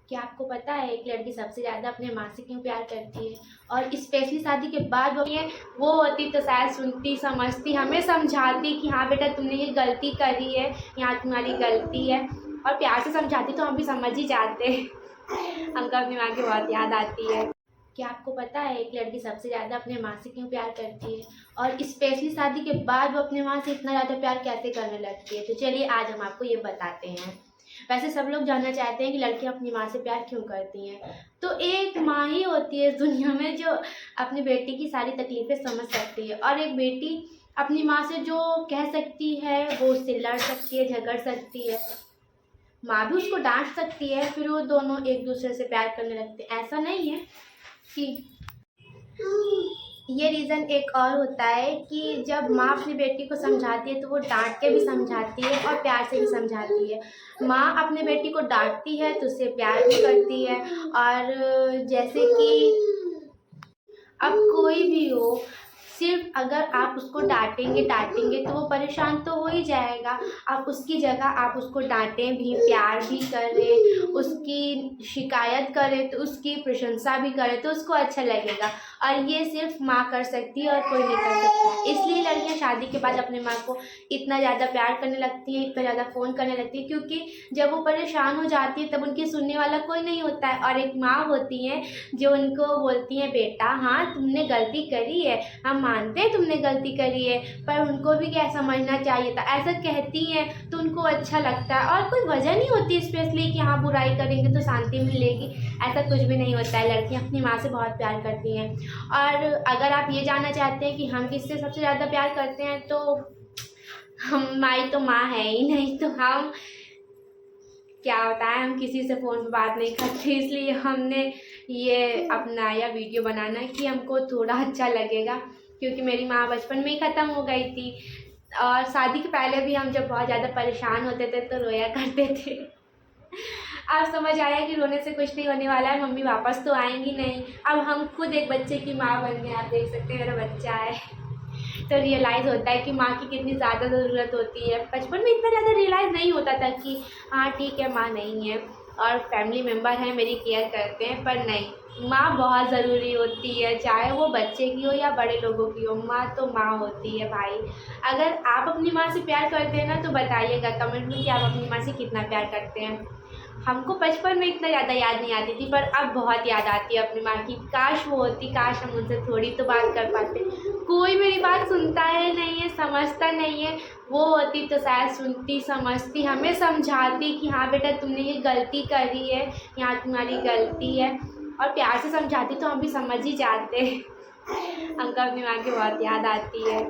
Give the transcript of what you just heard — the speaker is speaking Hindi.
क्या आपको पता है एक लड़की सबसे ज़्यादा अपने माँ से क्यों प्यार करती है? और स्पेशली शादी के बाद वो होती तो शायद सुनती, समझती, हमें समझाती कि हाँ बेटा तुमने ये गलती करी है, यहाँ तुम्हारी गलती है, और प्यार से समझाती तो हम भी समझ ही जाते। हमको अपनी माँ की बहुत याद आती है। क्या आपको पता है एक लड़की सबसे ज़्यादा अपने माँ से क्यों प्यार करती है? और स्पेशली शादी के बाद वो अपने माँ से इतना ज़्यादा प्यार कैसे करने लगती है? तो चलिए आज हम आपको ये बताते हैं। वैसे सब लोग जानना चाहते हैं कि लड़कियां अपनी माँ से प्यार क्यों करती हैं। तो एक माँ ही होती है इस दुनिया में जो अपनी बेटी की सारी तकलीफ़ें समझ सकती है, और एक बेटी अपनी माँ से जो कह सकती है वो उससे लड़ सकती है, झगड़ सकती है। माँ भी उसको डांट सकती है, फिर वो दोनों एक दूसरे से प्यार करने लगते हैं। ऐसा नहीं है कि ये रीज़न एक और होता है कि जब माँ अपनी बेटी को समझाती है तो वो डांट के भी समझाती है और प्यार से भी समझाती है। माँ अपने बेटी को डांटती है तो उससे प्यार भी करती है। और जैसे कि अब कोई भी हो, सिर्फ अगर आप उसको डांटेंगे तो वो परेशान तो हो ही जाएगा। आप उसकी जगह आप उसको डांटें भी, प्यार भी करें, उसकी शिकायत करें तो उसकी प्रशंसा भी करें तो उसको अच्छा लगेगा। और ये सिर्फ माँ कर सकती है और कोई नहीं कर सकता। इसलिए लड़कियां शादी के बाद अपने माँ को इतना ज़्यादा प्यार करने लगती हैं, इतना ज़्यादा फ़ोन करने लगती है, क्योंकि जब वो परेशान हो जाती है तब उनकी सुनने वाला कोई नहीं होता है। और एक माँ होती है जो उनको बोलती हैं, बेटा हाँ तुमने गलती करी है, हम मानते हैं तुमने गलती करी है, पर उनको भी क्या समझना चाहिए था। ऐसा कहती हैं तो उनको अच्छा लगता है, और कोई वजह नहीं होती स्पेशली कि हाँ बुराई करेंगे तो शांति मिलेगी। ऐसा कुछ भी नहीं होता है। लड़कियां अपनी माँ से बहुत प्यार करती हैं। और अगर आप ये जानना चाहते हैं कि हम किससे सबसे ज़्यादा प्यार करते हैं, तो हमारी तो माँ है ही नहीं, तो हम क्या बताएं, हम किसी से फ़ोन पे बात नहीं करते। इसलिए हमने ये अपनाया वीडियो बनाना कि हमको थोड़ा अच्छा लगेगा, क्योंकि मेरी माँ बचपन में ही ख़त्म हो गई थी। और शादी के पहले भी हम जब बहुत ज़्यादा परेशान होते थे तो रोया करते थे। अब समझ आया कि रोने से कुछ नहीं होने वाला है, मम्मी वापस तो आएंगी नहीं। अब हम खुद एक बच्चे की माँ बन गए। आप देख सकते हैं मेरा बच्चा है, तो रियलाइज़ होता है कि माँ की कितनी ज़्यादा ज़रूरत होती है। बचपन में इतना ज़्यादा रियलाइज़ नहीं होता था कि हाँ ठीक है माँ नहीं है और फैमिली मेम्बर हैं मेरी केयर करते हैं, पर नहीं, माँ बहुत ज़रूरी होती है, चाहे वो बच्चे की हो या बड़े लोगों की हो। माँ तो माँ होती है भाई। अगर आप अपनी माँ से प्यार करते हैं ना तो बताइएगा कमेंट में कि आप अपनी माँ से कितना प्यार करते हैं। हमको बचपन में इतना ज़्यादा याद नहीं आती थी, पर अब बहुत याद आती है अपनी माँ की। काश वो होती, काश हम उनसे थोड़ी तो बात कर पाते। कोई मेरी बात सुनता है नहीं है, समझता नहीं है। वो होती तो शायद सुनती, समझती, हमें समझाती कि हाँ बेटा तुमने ये गलती करी है, यहाँ तुम्हारी गलती है, और प्यार से समझाती तो हम भी समझ ही जाते। हमको अपनी माँ की बहुत याद आती है।